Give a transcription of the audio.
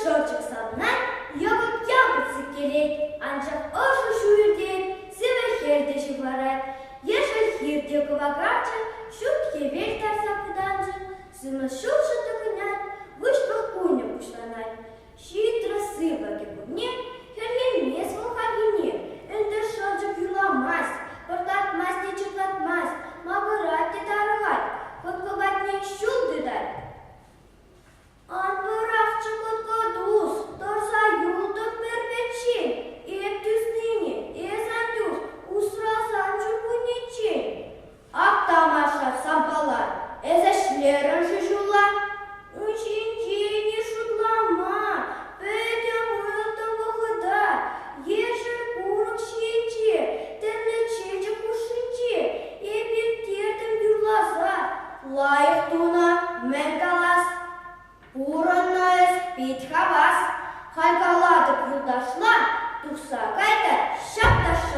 şorçuk sanlar, yoğurt yağmursu gerek, ancak oşu şuyrden, sıvı herdeşi varay. Yeşil hirde kuvakarcı, şut kever tarsapıdancı, sıma şut takınar, вышла куня пушланай. Хитро сыбаки буне, херлене смухагине, эндер шалжик юламась, портатмась не чутлатмась, магырать не таргать, коткобать не щулды дай. Анбырахчы котка дус, торса юлды перпечен, эп түснине, эзандюс, усрасан чупунечен. Ак тамаша сампалар, эзешлерін жужула, Учинче не шутлама, петя мылта вахыда, ешір курық шенче, тәрлі чечі кушынче, епір тертім юрласа, лайық туна мәнкалас, бұрыныз пет хавас, халкаладып юлдашлар, тұқса қайта шапташ